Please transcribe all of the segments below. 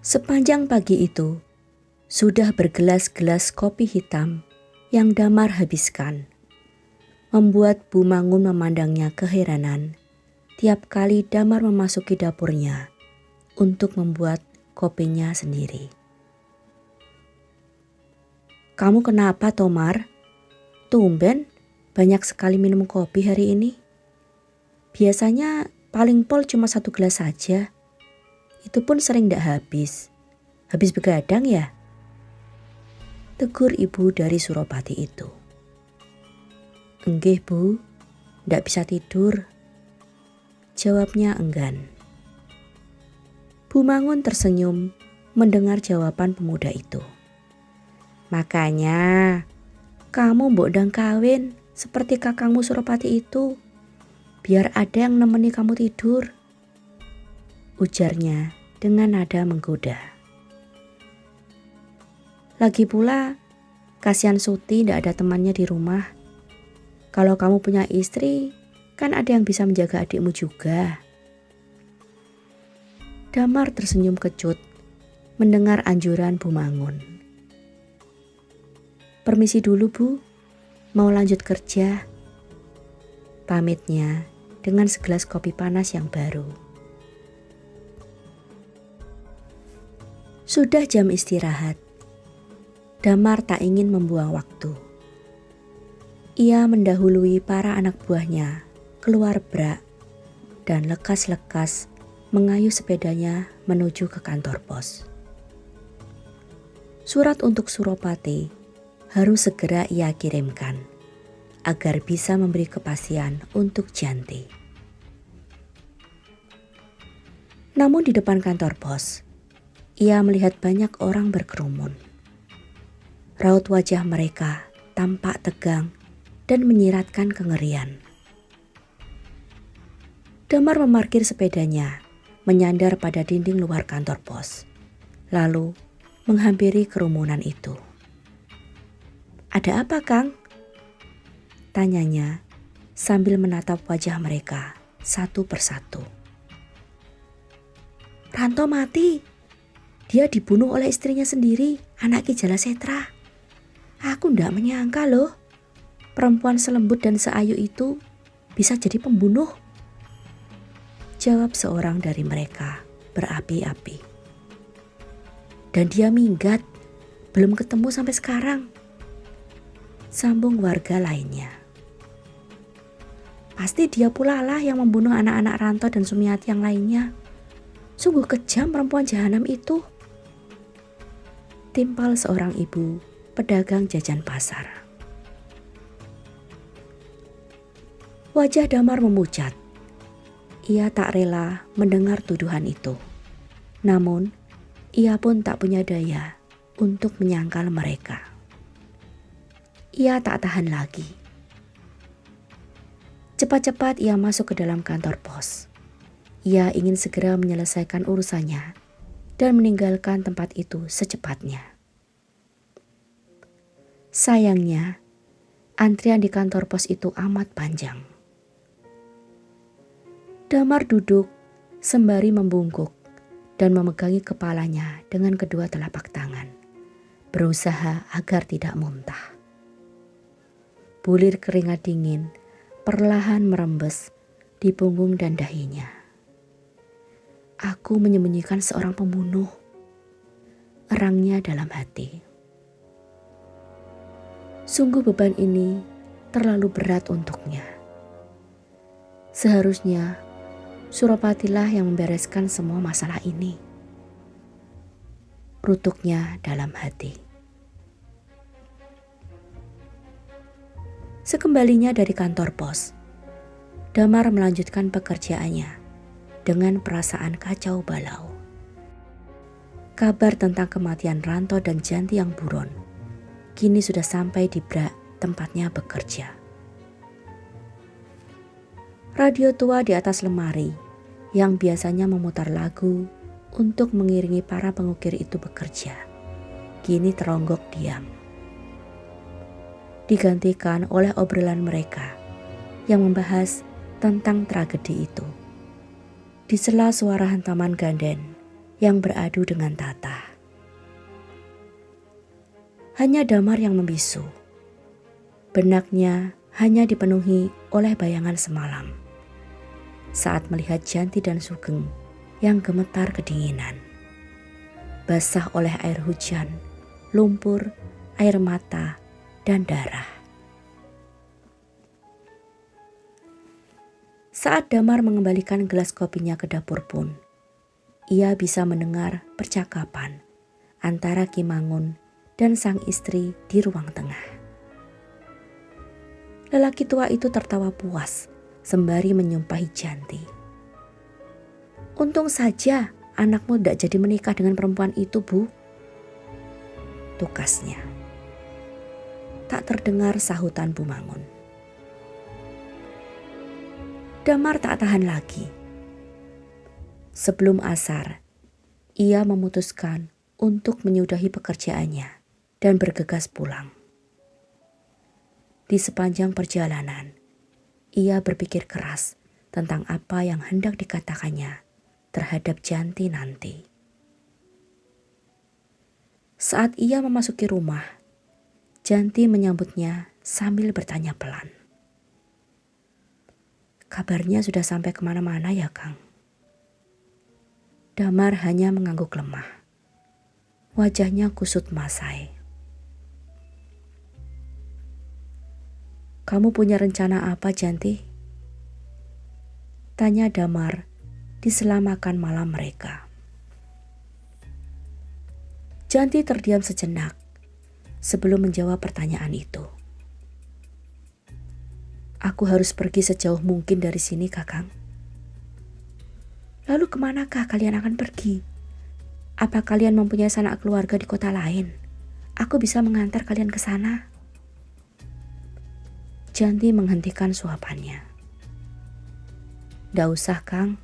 Sepanjang pagi itu, sudah bergelas-gelas kopi hitam yang Damar habiskan, membuat Bu Mangun memandangnya keheranan tiap kali Damar memasuki dapurnya untuk membuat kopinya sendiri. "Kamu kenapa, Tomar? Tumben banyak sekali minum kopi hari ini. Biasanya paling pol cuma 1 gelas saja. Itu pun sering tidak habis. Habis begadang ya?" tegur ibu dari Suropati itu. "Enggih Bu, ndak bisa tidur," jawabnya enggan. Bu Mangun tersenyum mendengar jawaban pemuda itu. "Makanya kamu mbok ndang kawin seperti kakangmu Suropati itu, biar ada yang nemeni kamu tidur," ujarnya dengan nada menggoda. "Lagi pula, kasihan Suti ndak ada temannya di rumah. Kalau kamu punya istri, kan ada yang bisa menjaga adikmu juga." Damar tersenyum kecut mendengar anjuran Bu Mangun. "Permisi dulu Bu, mau lanjut kerja," pamitnya dengan segelas kopi panas yang baru. Sudah jam istirahat. Damar tak ingin membuang waktu. Ia mendahului para anak buahnya keluar brak dan lekas-lekas mengayuh sepedanya menuju ke kantor pos. Surat untuk Suropati harus segera ia kirimkan agar bisa memberi kepastian untuk Janti. Namun di depan kantor pos, ia melihat banyak orang berkerumun. Raut wajah mereka tampak tegang dan menyiratkan kengerian. Damar memarkir sepedanya, menyandar pada dinding luar kantor pos, lalu menghampiri kerumunan itu. "Ada apa, Kang?" tanyanya sambil menatap wajah mereka satu persatu. "Ranto mati. Dia dibunuh oleh istrinya sendiri, anak Ki Jalasetra. Aku ndak menyangka loh, perempuan selembut dan seayu itu bisa jadi pembunuh," jawab seorang dari mereka berapi-api. "Dan dia minggat, belum ketemu sampai sekarang," sambung warga lainnya. "Pasti dia pula lah yang membunuh anak-anak Ranto dan Sumiati yang lainnya. Sungguh kejam perempuan jahanam itu," timpal seorang ibu pedagang jajan pasar. Wajah Damar memucat. Ia tak rela mendengar tuduhan itu. Namun, ia pun tak punya daya untuk menyangkal mereka. Ia tak tahan lagi. Cepat-cepat ia masuk ke dalam kantor pos. Ia ingin segera menyelesaikan urusannya dan meninggalkan tempat itu secepatnya. Sayangnya, antrian di kantor pos itu amat panjang. Damar duduk sembari membungkuk dan memegangi kepalanya dengan kedua telapak tangan, berusaha agar tidak muntah. Bulir keringat dingin perlahan merembes di punggung dan dahinya. "Aku menyembunyikan seorang pembunuh," erangnya dalam hati. Sungguh beban ini terlalu berat untuknya. Seharusnya Suropatilah yang membereskan semua masalah ini, rutuknya dalam hati. Sekembalinya dari kantor pos, Damar melanjutkan pekerjaannya dengan perasaan kacau balau. Kabar tentang kematian Ranto dan Janti yang buron kini sudah sampai di brak tempatnya bekerja. Radio tua di atas lemari yang biasanya memutar lagu untuk mengiringi para pengukir itu bekerja, kini teronggok diam. Digantikan oleh obrolan mereka yang membahas tentang tragedi itu. Di sela suara hantaman ganden, yang beradu dengan Tata. Hanya Damar yang membisu. Benaknya hanya dipenuhi oleh bayangan semalam saat melihat Janti dan Sugeng yang gemetar kedinginan, basah oleh air hujan, lumpur, air mata, dan darah. Saat Damar mengembalikan gelas kopinya ke dapur pun, ia bisa mendengar percakapan antara Ki Mangun dan sang istri di ruang tengah. Lelaki tua itu tertawa puas sembari menyumpahi Janti. "Untung saja anakmu tidak jadi menikah dengan perempuan itu, Bu," tukasnya. Tak terdengar sahutan Bu Mangun. Damar tak tahan lagi. Sebelum asar, ia memutuskan untuk menyudahi pekerjaannya dan bergegas pulang. Di sepanjang perjalanan, ia berpikir keras tentang apa yang hendak dikatakannya terhadap Janti nanti. Saat ia memasuki rumah, Janti menyambutnya sambil bertanya pelan. "Kabarnya sudah sampai kemana-mana ya, Kang?" Damar hanya mengangguk lemah. Wajahnya kusut masai. "Kamu punya rencana apa, Janti?" tanya Damar di sela makan malam mereka. Janti terdiam sejenak sebelum menjawab pertanyaan itu. "Aku harus pergi sejauh mungkin dari sini, Kakang." "Lalu kemanakah kalian akan pergi? Apa kalian mempunyai sanak keluarga di kota lain? Aku bisa mengantar kalian ke sana." Janti menghentikan suapannya. "Ndak usah, Kang.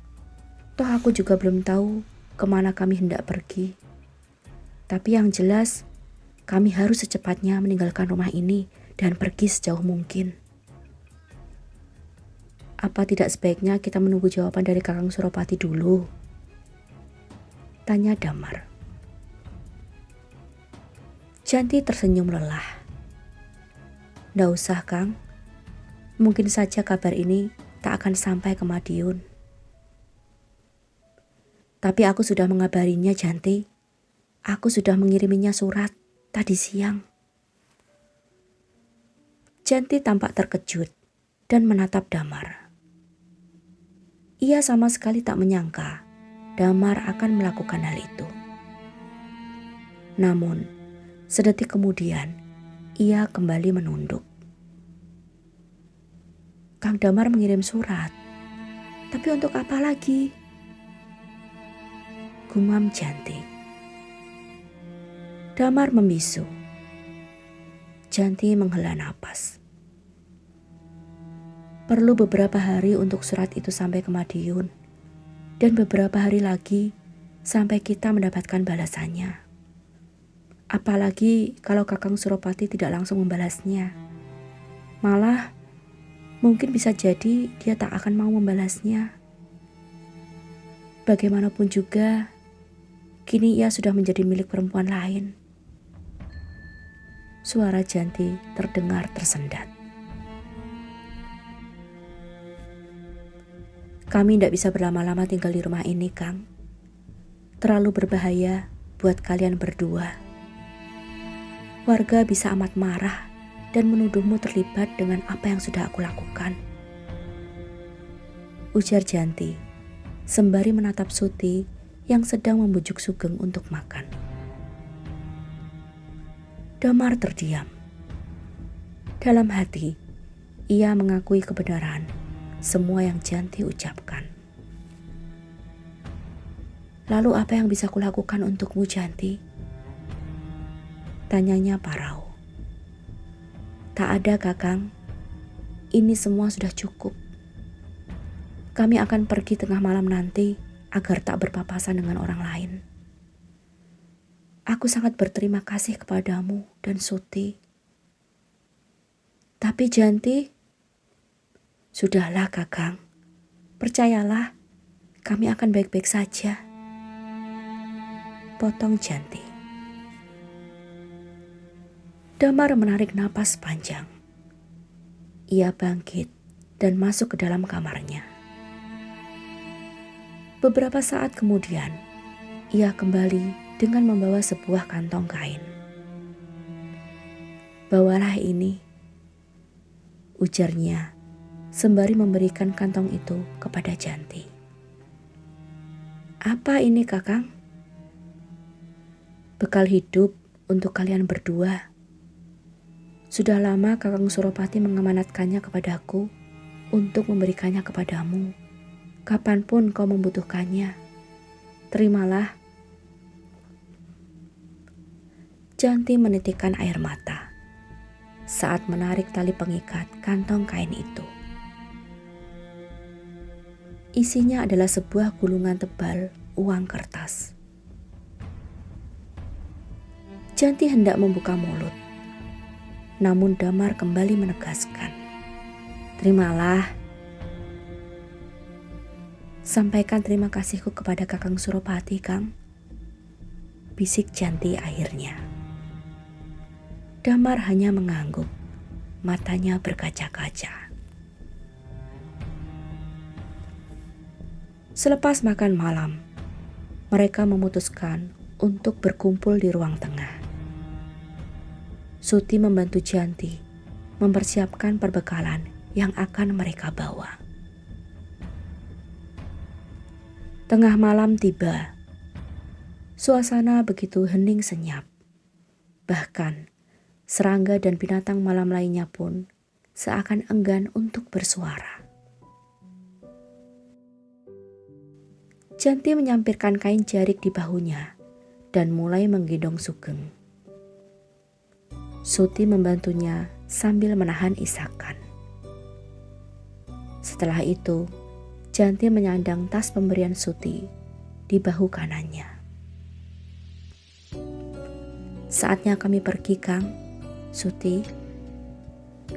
Toh aku juga belum tahu kemana kami hendak pergi. Tapi yang jelas, kami harus secepatnya meninggalkan rumah ini dan pergi sejauh mungkin." "Apa tidak sebaiknya kita menunggu jawaban dari Kakang Suropati dulu?" tanya Damar. Janti tersenyum lelah. "Ndak usah, Kang. Mungkin saja kabar ini tak akan sampai ke Madiun." "Tapi aku sudah mengabarinya, Janti. Aku sudah mengiriminya surat tadi siang." Janti tampak terkejut dan menatap Damar. Ia sama sekali tak menyangka Damar akan melakukan hal itu. Namun, sedetik kemudian ia kembali menunduk. "Kang Damar mengirim surat. Tapi untuk apa lagi?" gumam Janti. Damar membisu. Janti menghela napas. Perlu beberapa hari untuk surat itu sampai ke Madiun. Dan beberapa hari lagi sampai kita mendapatkan balasannya. Apalagi kalau Kakang Suropati tidak langsung membalasnya. Malah mungkin bisa jadi dia tak akan mau membalasnya. Bagaimanapun juga, kini ia sudah menjadi milik perempuan lain. Suara Janti terdengar tersendat. "Kami tidak bisa berlama-lama tinggal di rumah ini, Kang. Terlalu berbahaya buat kalian berdua. Warga bisa amat marah dan menuduhmu terlibat dengan apa yang sudah aku lakukan," ujar Janti sembari menatap Suti yang sedang membujuk Sugeng untuk makan. Damar terdiam. Dalam hati, ia mengakui kebenaran semua yang Janti ucapkan. "Lalu apa yang bisa kulakukan untukmu, Janti?" tanyanya parau. "Tak ada, Kakang. Ini semua sudah cukup. Kami akan pergi tengah malam nanti agar tak berpapasan dengan orang lain. Aku sangat berterima kasih kepadamu dan Suti. Tapi Janti..." "Sudahlah, Kakang. Percayalah, kami akan baik-baik saja." sepotong Janti. Damar menarik napas panjang. Ia bangkit dan masuk ke dalam kamarnya. Beberapa saat kemudian, ia kembali dengan membawa sebuah kantong kain. "Bawalah ini," ujarnya sembari memberikan kantong itu kepada Janti. "Apa ini, Kakang?" "Bekal hidup untuk kalian berdua. Sudah lama Kakang Suropati mengamanatkannya kepadaku untuk memberikannya kepadamu. Kapanpun kau membutuhkannya, terimalah." Janti menitikkan air mata saat menarik tali pengikat kantong kain itu. Isinya adalah sebuah gulungan tebal uang kertas. Janti hendak membuka mulut, namun Damar kembali menegaskan, "Terimalah. Sampaikan terima kasihku kepada Kakang Suropati, Kang," bisik Janti akhirnya. Damar hanya mengangguk, matanya berkaca-kaca. Selepas makan malam, mereka memutuskan untuk berkumpul di ruang tengah. Suti membantu Janti mempersiapkan perbekalan yang akan mereka bawa. Tengah malam tiba. Suasana begitu hening senyap. Bahkan serangga dan binatang malam lainnya pun seakan enggan untuk bersuara. Janti menyampirkan kain jarik di bahunya dan mulai menggendong Sugeng. Suti membantunya sambil menahan isakan. Setelah itu, Janti menyandang tas pemberian Suti di bahu kanannya. "Saatnya kami pergi, Kang. Suti,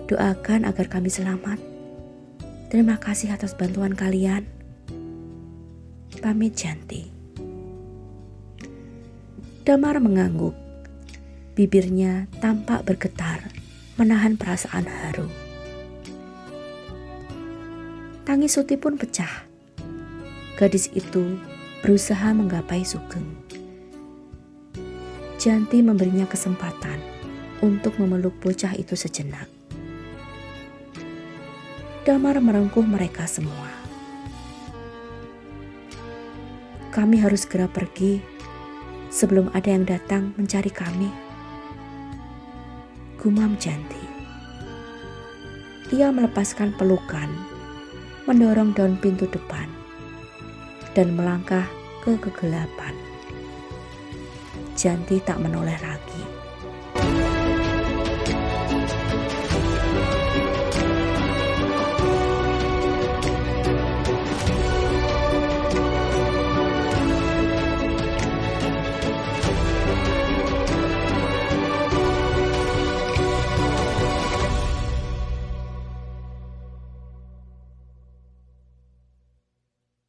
doakan agar kami selamat. Terima kasih atas bantuan kalian." Pamit Janti. Damar mengangguk. Bibirnya tampak bergetar, menahan perasaan haru. Tangis Suti pun pecah. Gadis itu berusaha menggapai Sugeng. Janti memberinya kesempatan untuk memeluk bocah itu sejenak. Damar merengkuh mereka semua. "Kami harus segera pergi sebelum ada yang datang mencari kami," gumam Janti. Ia melepaskan pelukan, mendorong daun pintu depan, dan melangkah ke kegelapan. Janti tak menoleh lagi.